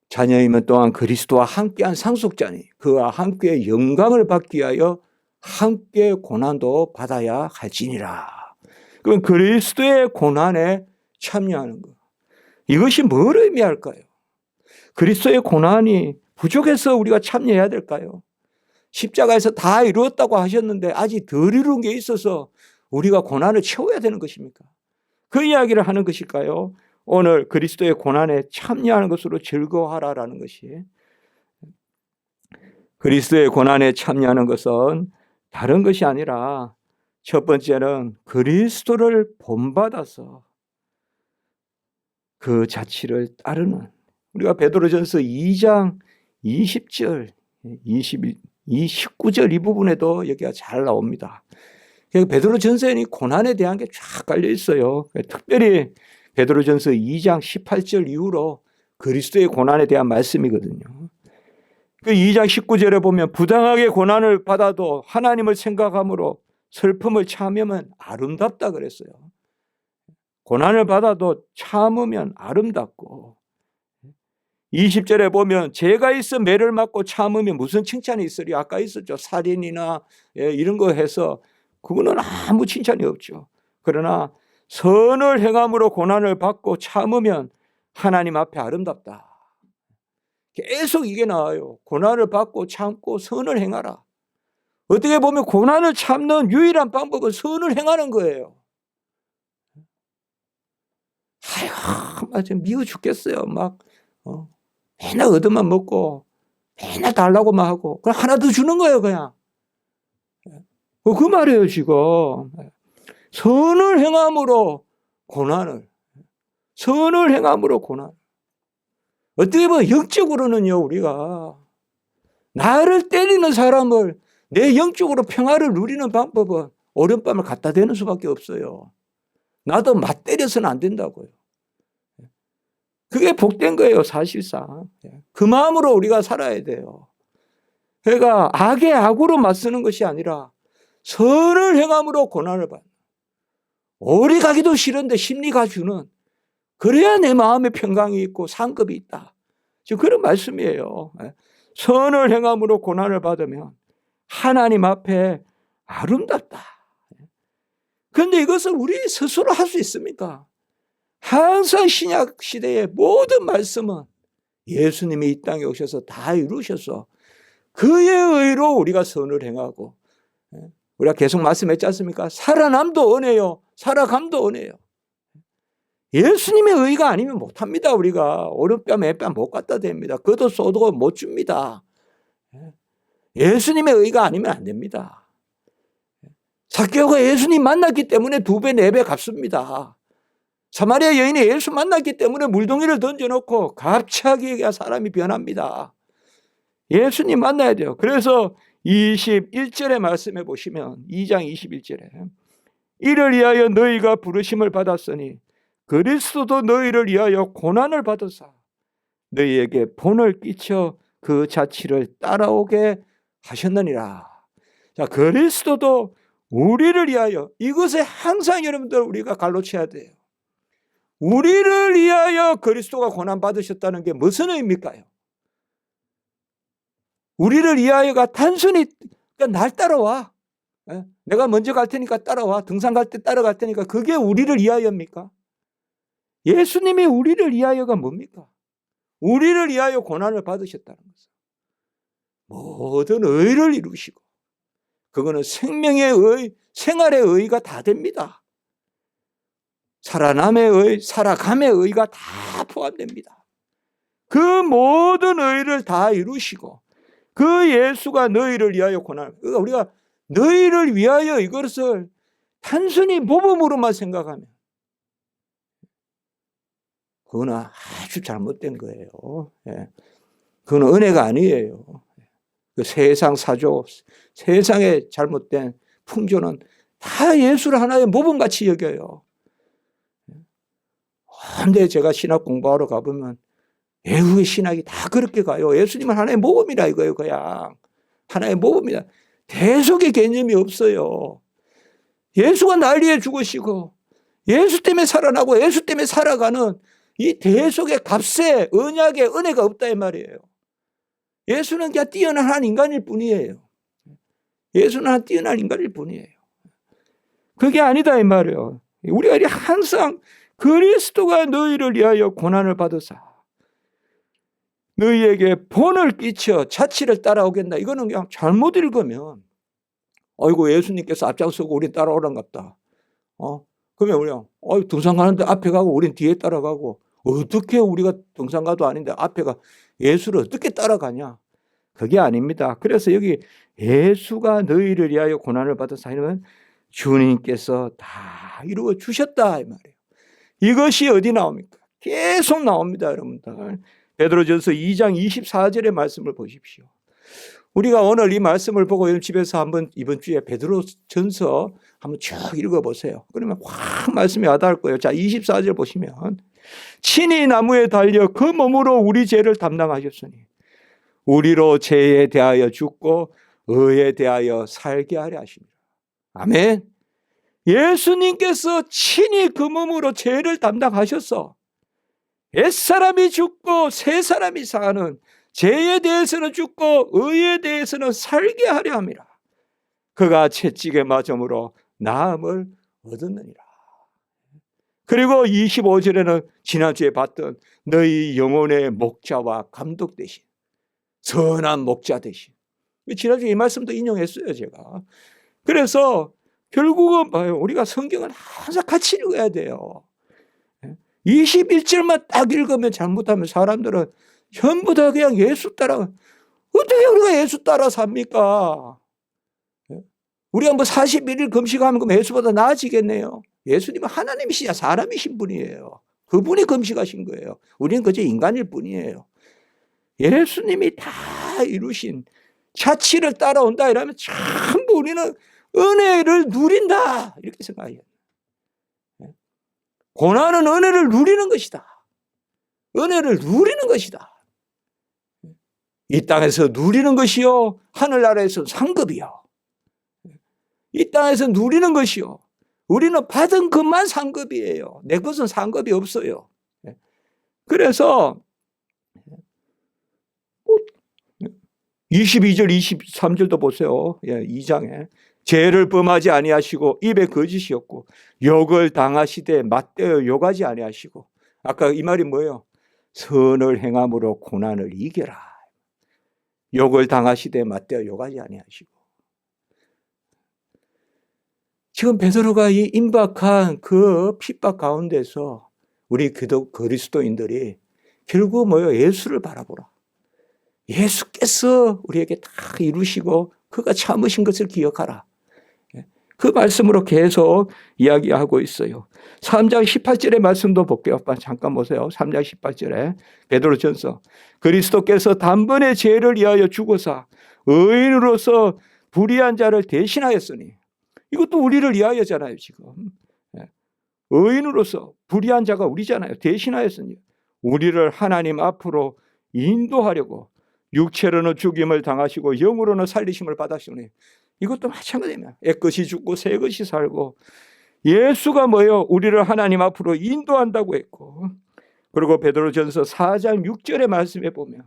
자녀이면 또한 그리스도와 함께한 상속자니 그와 함께 영광을 받기 위하여 함께 고난도 받아야 할지니라. 그럼 그리스도의 고난에 참여하는 것, 이것이 뭘 의미할까요? 그리스도의 고난이 부족해서 우리가 참여해야 될까요? 십자가에서 다 이루었다고 하셨는데 아직 덜 이룬 게 있어서 우리가 고난을 채워야 되는 것입니까? 그 이야기를 하는 것일까요? 오늘 그리스도의 고난에 참여하는 것으로 즐거워하라라는 것이, 그리스도의 고난에 참여하는 것은 다른 것이 아니라 첫 번째는 그리스도를 본받아서 그 자취를 따르는, 우리가 베드로전서 2장 20절, 19절 이 부분에도 여기가 잘 나옵니다. 베드로전서에는 고난에 대한 게 쫙 깔려 있어요. 특별히 베드로전서 2장 18절 이후로 그리스도의 고난에 대한 말씀이거든요. 그 2장 19절에 보면 부당하게 고난을 받아도 하나님을 생각함으로 슬픔을 참으면 아름답다 그랬어요. 고난을 받아도 참으면 아름답고, 20절에 보면 죄가 있어 매를 맞고 참으면 무슨 칭찬이 있으리? 아까 있었죠. 살인이나 이런 거 해서 그거는 아무 칭찬이 없죠. 그러나 선을 행함으로 고난을 받고 참으면 하나님 앞에 아름답다. 계속 이게 나와요. 고난을 받고 참고 선을 행하라. 어떻게 보면 고난을 참는 유일한 방법은 선을 행하는 거예요. 아이고, 맞아, 미워 죽겠어요. 막, 맨날 얻어만 먹고, 맨날 달라고만 하고, 그럼 하나 더 주는 거예요, 그냥. 그 말이에요, 지금. 선을 행함으로 고난을. 선을 행함으로 고난. 어떻게 보면 영적으로는요, 우리가 나를 때리는 사람을 내 영적으로 평화를 누리는 방법은 오른밤을 갖다 대는 수밖에 없어요. 나도 맞때려서는 안 된다고요. 그게 복된 거예요, 사실상. 그 마음으로 우리가 살아야 돼요. 그러니까 악에 악으로 맞서는 것이 아니라 선을 행함으로 고난을 받는. 오리 가기도 싫은데 심리 가주는, 그래야 내 마음에 평강이 있고 상급이 있다. 지금 그런 말씀이에요. 선을 행함으로 고난을 받으면 하나님 앞에 아름답다. 그런데 이것을 우리 스스로 할 수 있습니까? 항상 신약 시대의 모든 말씀은 예수님이 이 땅에 오셔서 다 이루셔서 그의 의로 우리가 선을 행하고, 우리가 계속 말씀했지 않습니까? 살아남도 은혜요, 살아감도 은혜요. 예수님의 의가 아니면 못합니다. 우리가 오른뺨 왼뺨 못 갖다 댑니다. 그도 쏘도 못 줍니다. 예수님의 의가 아니면 안 됩니다. 삭개오가 예수님 만났기 때문에 2배 4배 갚습니다. 사마리아 여인이 예수 만났기 때문에 물동이를 던져놓고 갑자기 사람이 변합니다. 예수님 만나야 돼요. 그래서 21절의 말씀에 보시면, 2장 21절에 이를 위하여 너희가 부르심을 받았으니 그리스도도 너희를 위하여 고난을 받으사 너희에게 본을 끼쳐 그 자취를 따라오게 하셨느니라. 자, 그리스도도 우리를 위하여, 이것에 항상 여러분들 우리가 갈로쳐야 돼요. 우리를 위하여 그리스도가 고난 받으셨다는 게 무슨 의미일까요? 우리를 위하여가 단순히 그러니까 날 따라와. 내가 먼저 갈 테니까 따라와. 등산 갈 때 따라갈 테니까, 그게 우리를 위하여입니까? 예수님이 우리를 위하여가 뭡니까? 우리를 위하여 고난을 받으셨다는 것은 모든 의를 이루시고, 그거는 생명의 의, 생활의 의가 다 됩니다. 살아남의 의, 살아감의 의가 다 포함됩니다. 그 모든 의를 다 이루시고, 그 예수가 너희를 위하여 고난을, 그러니까 우리가 너희를 위하여 이것을 단순히 모범으로만 생각하면 그거는 아주 잘못된 거예요. 그건 은혜가 아니에요. 그 세상 사조, 세상의 잘못된 풍조는 다 예수를 하나의 모범같이 여겨요. 근데 제가 신학 공부하러 가보면 외국의 신학이 다 그렇게 가요. 예수님은 하나의 모범이라 이거예요. 그냥 하나의 모범이다. 대속의 개념이 없어요. 예수가 날 위해 죽으시고 예수 때문에 살아나고 예수 때문에 살아가는 이 대속의 값에 언약의 은혜가 없다 이 말이에요. 예수는 그냥 뛰어난 한 인간일 뿐이에요. 예수는 한 뛰어난 인간일 뿐이에요. 그게 아니다 이 말이에요. 우리가 항상 그리스도가 너희를 위하여 고난을 받으사 너희에게 본을 끼쳐 자취를 따라오겠나. 이거는 그냥 잘못 읽으면 아이고 예수님께서 앞장서고 우리 따라오란갑다. 그러면 우리 등산 가는데 앞에 가고 우린 뒤에 따라가고, 어떻게 우리가 등산 가도 아닌데 앞에가 예수를 어떻게 따라가냐. 그게 아닙니다. 그래서 여기 예수가 너희를 위하여 고난을 받으사는 주님께서 다 이루어 주셨다 이 말이에요. 이것이 어디 나옵니까? 계속 나옵니다, 여러분들. 베드로전서 2장 24절의 말씀을 보십시오. 우리가 오늘 이 말씀을 보고 집에서 한번 이번 주에 베드로전서 한번 쭉 읽어보세요. 그러면 확 말씀이 와닿을 거예요. 자, 24절 보시면 친히 나무에 달려 그 몸으로 우리 죄를 담당하셨으니 우리로 죄에 대하여 죽고 의에 대하여 살게 하려 하십니다. 아멘. 예수님께서 친히 그 몸으로 죄를 담당하셨어. 옛사람이 죽고 새 사람이 사는, 죄에 대해서는 죽고 의에 대해서는 살게 하려 함이라. 그가 채찍에 맞음으로 나음을 얻었느니라. 그리고 25절에는 지난주에 봤던 너희 영혼의 목자와 감독 대신, 선한 목자 대신, 지난주에 이 말씀도 인용했어요, 제가. 그래서 결국은 봐요. 우리가 성경을 항상 같이 읽어야 돼요. 21절만 딱 읽으면 잘못하면 사람들은 전부 다 그냥 예수 따라, 어떻게 우리가 예수 따라 삽니까? 우리가 뭐 41일 금식하면 그럼 예수보다 나아지겠네요. 예수님은 하나님이시냐 사람이신 분이에요. 그분이 금식하신 거예요. 우리는 그저 인간일 뿐이에요. 예수님이 다 이루신 자치를 따라온다 이러면 전부 우리는 은혜를 누린다 이렇게 생각해요. 고난은 은혜를 누리는 것이다. 은혜를 누리는 것이다. 이 땅에서 누리는 것이요 하늘나라에서 상급이요. 이 땅에서 누리는 것이요 우리는 받은 것만 상급이에요. 내 것은 상급이 없어요. 그래서 22절 23절도 보세요. 2장에 죄를 범하지 아니하시고 입에 거짓이 없고 욕을 당하시되 맞대어 욕하지 아니하시고, 아까 이 말이 뭐예요? 선을 행함으로 고난을 이겨라. 욕을 당하시되 맞대어 욕하지 아니하시고. 지금 베드로가 이 임박한 그 핍박 가운데서 우리 그리스도인들이 결국 뭐예요? 예수를 바라보라. 예수께서 우리에게 다 이루시고 그가 참으신 것을 기억하라. 그 말씀으로 계속 이야기하고 있어요. 3장 18절의 말씀도 볼게요. 잠깐 보세요. 3장 18절에 베드로전서 그리스도께서 단번에 죄를 위하여 죽으사 의인으로서 불의한 자를 대신하였으니, 이것도 우리를 위하여잖아요. 지금 의인으로서 불의한 자가 우리잖아요. 대신하였으니 우리를 하나님 앞으로 인도하려고 육체로는 죽임을 당하시고 영으로는 살리심을 받으시니, 이것도 마찬가지입니다. 옛것이 죽고 새것이 살고, 예수가 뭐예요? 우리를 하나님 앞으로 인도한다고 했고, 그리고 베드로전서 4장 6절의 말씀에 보면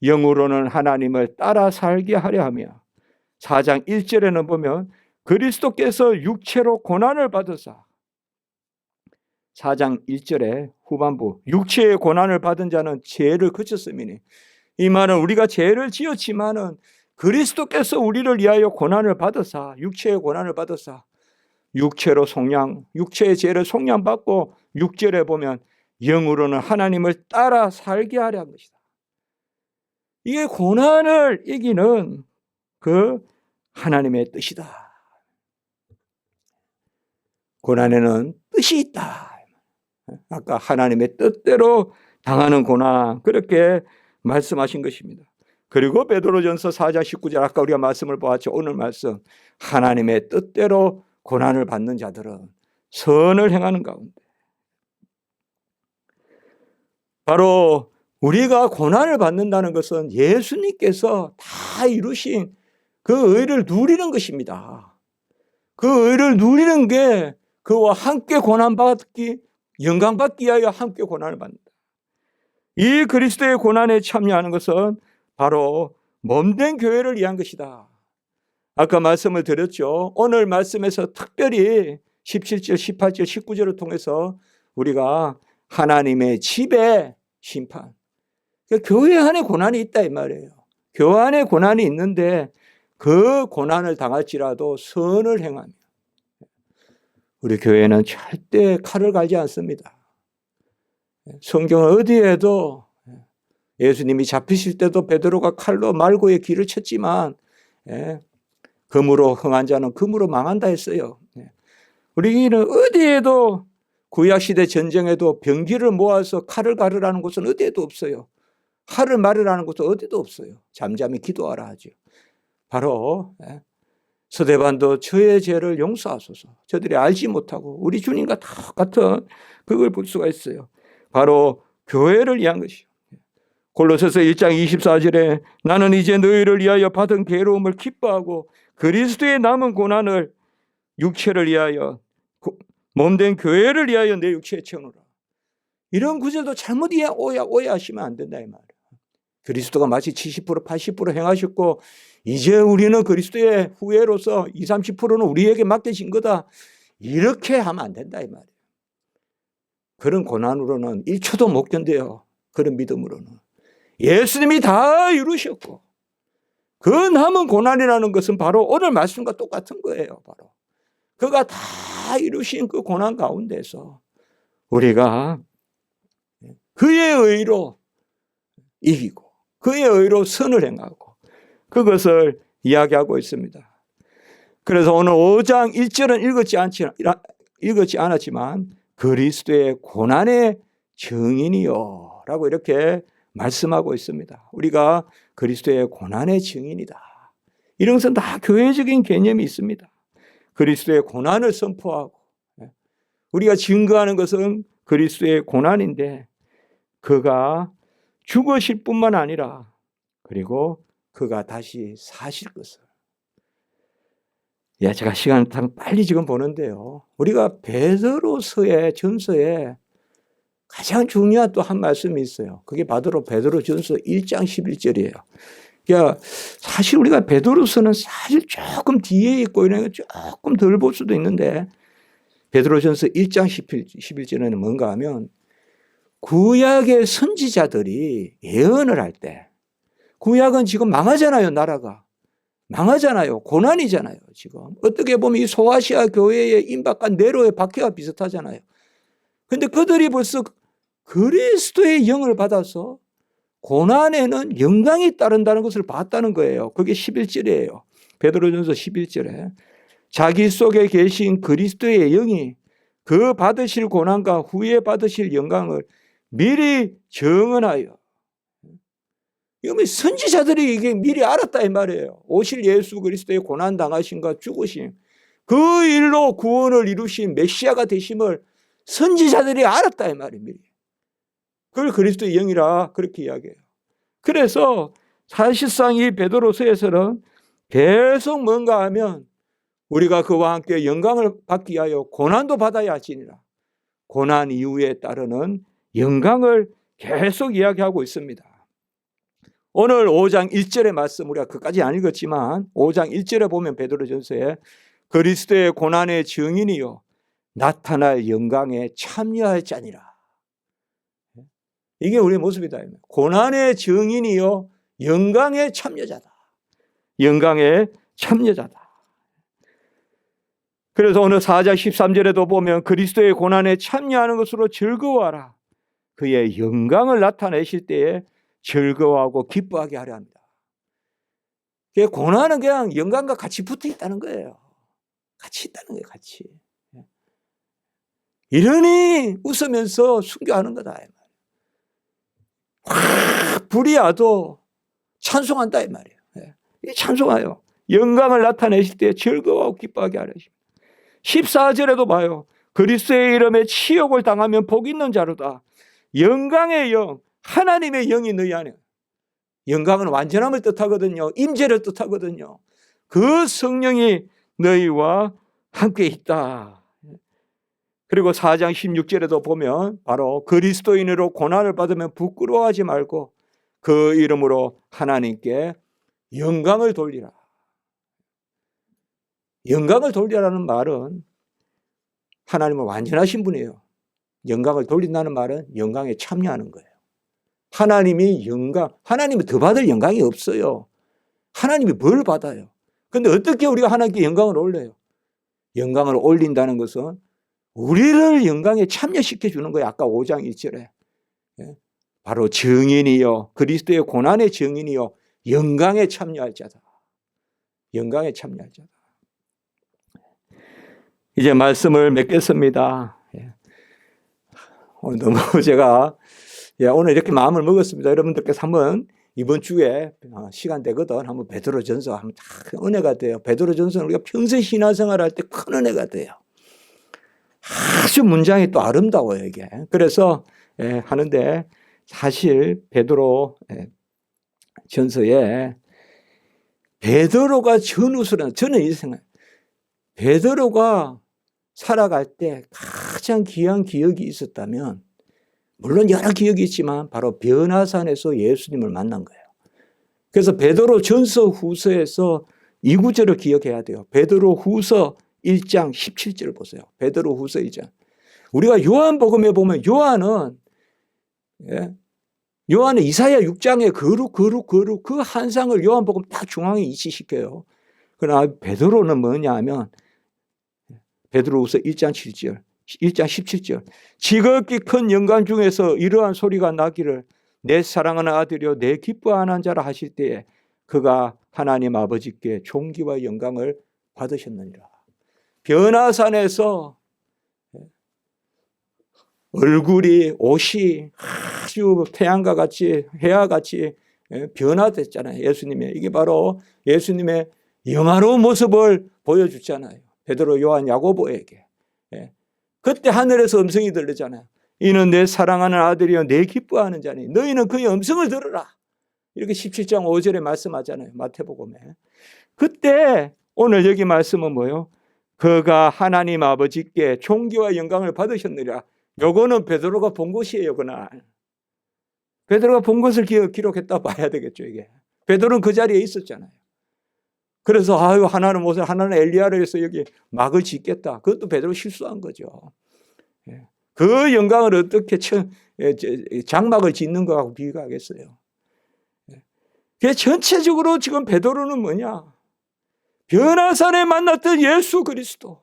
영으로는 하나님을 따라 살게 하려 하며, 4장 1절에는 보면 그리스도께서 육체로 고난을 받으사, 4장 1절의 후반부 육체의 고난을 받은 자는 죄를 그쳤음이니, 이 말은 우리가 죄를 지었지만은 그리스도께서 우리를 위하여 고난을 받으사, 육체의 고난을 받으사 육체로 육체의 죄를 속량받고 6절에 보면 영으로는 하나님을 따라 살게 하려 한 것이다. 이게 고난을 이기는 그 하나님의 뜻이다. 고난에는 뜻이 있다. 아까 하나님의 뜻대로 당하는 고난, 그렇게 말씀하신 것입니다. 그리고 베드로전서 4장 19절, 아까 우리가 말씀을 보았죠. 오늘 말씀, 하나님의 뜻대로 고난을 받는 자들은 선을 행하는 가운데, 바로 우리가 고난을 받는다는 것은 예수님께서 다 이루신 그 의를 누리는 것입니다. 그 의를 누리는 게 그와 함께 고난받기, 영광받기 위하여 함께 고난을 받는다. 이 그리스도의 고난에 참여하는 것은 바로 몸된 교회를 위한 것이다. 아까 말씀을 드렸죠. 오늘 말씀에서 특별히 17절, 18절, 19절을 통해서 우리가 하나님의 집의 심판, 그러니까 교회 안에 고난이 있다 이 말이에요. 교회 안에 고난이 있는데 그 고난을 당할지라도 선을 행하며, 우리 교회는 절대 칼을 갈지 않습니다. 성경 어디에도 예수님이 잡히실 때도 베드로가 칼로 말고의 길을 쳤지만 금으로 흥한 자는 금으로 망한다 했어요. 우리는 어디에도 구약시대 전쟁에도 병기를 모아서 칼을 가르라는 곳은 어디에도 없어요. 칼을 마르라는 곳은 어디도 없어요. 잠잠히 기도하라 하죠. 바로 스데반도 저의 죄를 용서하소서, 저들이 알지 못하고, 우리 주님과 똑같은 그걸 볼 수가 있어요. 바로 교회를 위한 것이요. 골로새서 1장 24절에 나는 이제 너희를 위하여 받은 괴로움을 기뻐하고 그리스도의 남은 고난을 육체를 위하여, 몸된 교회를 위하여 내 육체에 채우노라. 이런 구절도 잘못 오해하시면 안 된다 이 말이에요. 그리스도가 마치 70% 80% 행하셨고 이제 우리는 그리스도의 후예로서 20, 30%는 우리에게 맡겨진 거다, 이렇게 하면 안 된다 이 말이에요. 그런 고난으로는 1초도 못 견뎌요. 그런 믿음으로는 예수님이 다 이루셨고 그 남은 고난이라는 것은 바로 오늘 말씀과 똑같은 거예요. 바로 그가 다 이루신 그 고난 가운데서 우리가 그의 의로 이기고 그의 의로 선을 행하고 그것을 이야기하고 있습니다. 그래서 오늘 5장 1절은 읽었지 않았지만 그리스도의 고난의 증인이요 라고 이렇게 말씀하고 있습니다. 우리가 그리스도의 고난의 증인이다. 이런 것은 다 교회적인 개념이 있습니다. 그리스도의 고난을 선포하고 우리가 증거하는 것은 그리스도의 고난인데 그가 죽으실 뿐만 아니라 그리고 그가 다시 사실 것을. 제가 시간을 빨리 지금 보는데요. 우리가 베드로서의 전서에 가장 중요한 또 한 말씀이 있어요. 그게 바로 베드로전서 1장 11절이에요. 그러니까 사실 우리가 베드로서는 사실 조금 뒤에 있고 이런 거 조금 덜 볼 수도 있는데 베드로전서 1장 11절에는 뭔가 하면 구약의 선지자들이 예언을 할 때 구약은 지금 망하잖아요. 나라가. 망하잖아요. 고난이잖아요. 지금. 어떻게 보면 이 소아시아 교회의 임박한 네로의 박해와 비슷하잖아요. 그런데 그들이 벌써 그리스도의 영을 받아서 고난에는 영광이 따른다는 것을 봤다는 거예요. 그게 11절이에요. 베드로전서 11절에 자기 속에 계신 그리스도의 영이 그 받으실 고난과 후에 받으실 영광을 미리 정언하여. 이거 선지자들이 이게 미리 알았다 이 말이에요. 오실 예수 그리스도의 고난 당하심과 죽으심, 그 일로 구원을 이루신 메시아가 되심을 선지자들이 알았다 이 말입니다. 그걸 그리스도의 영이라 그렇게 이야기해요. 그래서 사실상 이 베드로서에서는 계속 뭔가 하면 우리가 그와 함께 영광을 받기 위하여 고난도 받아야 하지니라. 고난 이후에 따르는 영광을 계속 이야기하고 있습니다. 오늘 5장 1절의 말씀 우리가 그까지 안 읽었지만 5장 1절에 보면 베드로전서에 그리스도의 고난의 증인이요 나타날 영광에 참여할자니라. 이게 우리의 모습이다. 고난의 증인이요 영광의 참여자다. 영광의 참여자다. 그래서 오늘 4장 13절에도 보면 그리스도의 고난에 참여하는 것으로 즐거워하라. 그의 영광을 나타내실 때에 즐거워하고 기뻐하게 하려 합니다. 고난은 그냥 영광과 같이 붙어 있다는 거예요. 같이 있다는 거예요. 같이. 이러니 웃으면서 순교하는 거다. 확 불이 와도 찬송한다 이 말이에요. 찬송해요. 영광을 나타내실 때 즐거워하고 기뻐하게 하려 합니다. 14절에도 봐요. 그리스도의 이름에 치욕을 당하면 복 있는 자로다. 영광의 영, 하나님의 영이 너희 안에. 영광은 완전함을 뜻하거든요. 임재를 뜻하거든요. 그 성령이 너희와 함께 있다. 그리고 4장 16절에도 보면 바로 그리스도인으로 고난을 받으면 부끄러워하지 말고 그 이름으로 하나님께 영광을 돌리라. 영광을 돌리라는 말은 하나님은 완전하신 분이에요. 영광을 돌린다는 말은 영광에 참여하는 거예요. 하나님이 영광, 하나님은 더 받을 영광이 없어요. 하나님이 뭘 받아요? 그런데 어떻게 우리가 하나님께 영광을 올려요? 영광을 올린다는 것은 우리를 영광에 참여시켜 주는 거예요. 아까 5장 1절에. 바로 증인이요. 그리스도의 고난의 증인이요. 영광에 참여할 자다. 영광에 참여할 자다. 이제 말씀을 맺겠습니다. 오늘 너무 제가 오늘 이렇게 마음을 먹었습니다. 여러분들께서 한번 이번 주에 시간 되거든 한번 베드로전서 한번 다 은혜가 돼요. 베드로전서는 우리가 평생 신앙생활 할 때 큰 은혜가 돼요. 아주 문장이 또 아름다워요 이게. 그래서 하는데 사실 베드로 전서에 베드로가 전우스러운, 저는 이 생각, 베드로가 살아갈 때 가장 귀한 기억이 있었다면 물론 여러 기억이 있지만 바로 변화산에서 예수님을 만난 거예요. 그래서 베드로 전서 후서에서 이 구절을 기억해야 돼요. 베드로 후서 1장 17절 보세요. 베드로 후서 1장. 우리가 요한복음에 보면 요한은 요한의 이사야 6장에 거룩 그 환상을 요한복음 딱 중앙에 이치시켜요. 그러나 베드로는 뭐냐 하면 베드로후서 1장 7절, 1장 17절 지극히 큰 영광 중에서 이러한 소리가 나기를 내 사랑하는 아들이여 내 기뻐하는 자라 하실 때에 그가 하나님 아버지께 존귀와 영광을 받으셨느니라. 변화산에서 얼굴이 옷이 아주 태양과 같이 해와 같이 변화됐잖아요. 예수님의 이게 바로 예수님의 영화로운 모습을 보여줬잖아요. 베드로, 요한, 야고보에게. 그때 하늘에서 음성이 들리잖아요. 이는 내 사랑하는 아들이여 내 기뻐하는 자니 너희는 그의 음성을 들으라. 이렇게 17장 5절에 말씀하잖아요. 마태복음에. 그때 오늘 여기 말씀은 뭐예요? 그가 하나님 아버지께 존귀와 영광을 받으셨느니라. 요거는 베드로가 본 것이에요. 그날 베드로가 본 것을 기록했다 봐야 되겠죠. 이게 베드로는 그 자리에 있었잖아요. 그래서 아유 하나는 모세, 하나는 엘리야를 해서 여기 막을 짓겠다. 그것도 베드로 실수한 거죠. 그 영광을 어떻게 장막을 짓는 거하고 비교하겠어요. 전체적으로 지금 베드로는 뭐냐? 변화산에 만났던 예수 그리스도.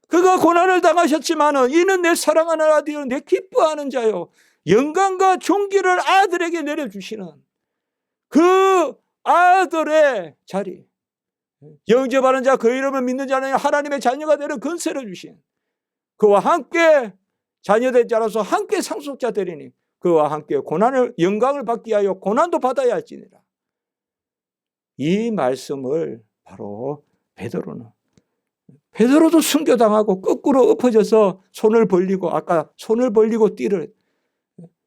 그가 고난을 당하셨지만은 이는 내 사랑하는 아들이요 내 기뻐하는 자요. 영광과 존귀를 아들에게 내려주시는 그 아들의 자리. 영접하는 자 그 이름을 믿는 자는 하나님의 자녀가 되는 권세를 주신 그와 함께 자녀된 자로서 함께 상속자 되리니 그와 함께 고난을 영광을 받기 위하여 고난도 받아야 할지니라. 이 말씀을 바로 베드로도 순교당하고 거꾸로 엎어져서 손을 벌리고 아까 손을 벌리고 띠를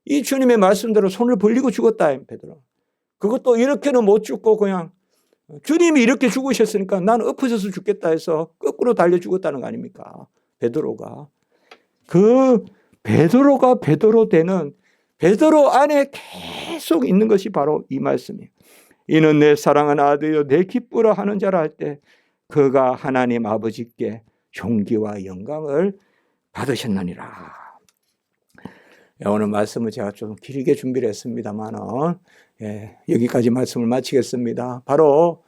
이 주님의 말씀대로 손을 벌리고 죽었다. 베드로. 그것도 이렇게는 못 죽고 그냥 주님이 이렇게 죽으셨으니까 나는 엎어져서 죽겠다 해서 거꾸로 달려 죽었다는 거 아닙니까? 베드로가. 그 베드로가 베드로 되는 베드로 안에 계속 있는 것이 바로 이 말씀이에요. 이는 내 사랑하는 아들이요 내 기쁘라 하는 자라 할 때 그가 하나님 아버지께 존귀와 영광을 받으셨느니라. 오늘 말씀을 제가 좀 길게 준비를 했습니다만 여기까지 말씀을 마치겠습니다. 바로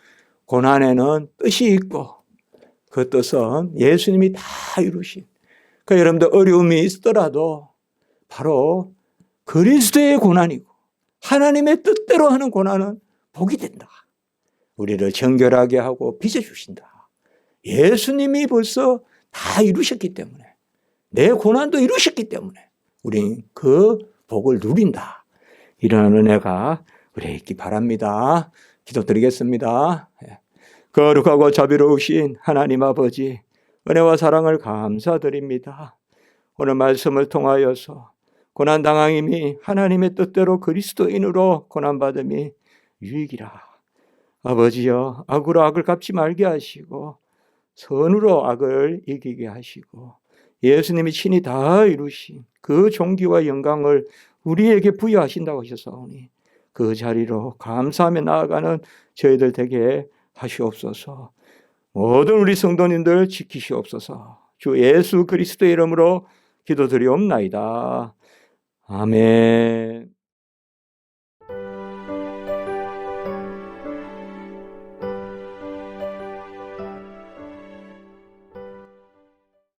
고난에는 뜻이 있고 그 뜻은 예수님이 다 이루신 그러니까 여러분들 어려움이 있더라도 바로 그리스도의 고난이고 하나님의 뜻대로 하는 고난은 복이 된다. 우리를 정결하게 하고 빚어주신다. 예수님이 벌써 다 이루셨기 때문에 내 고난도 이루셨기 때문에 우린 그 복을 누린다. 이런 은혜가 우리에게 있기 바랍니다. 기도드리겠습니다. 거룩하고 자비로우신 하나님 아버지 은혜와 사랑을 감사드립니다. 오늘 말씀을 통하여서 고난당함이 하나님의 뜻대로 그리스도인으로 고난받음이 유익이라. 아버지여 악으로 악을 갚지 말게 하시고 선으로 악을 이기게 하시고 예수님이 친히 다 이루신 그 존귀와 영광을 우리에게 부여하신다고 하셨사오니 그 자리로 감사하며 나아가는 저희들 되게 하시옵소서. 모든 우리 성도님들 지키시옵소서. 주 예수 그리스도의 이름으로 기도드리옵나이다. 아멘.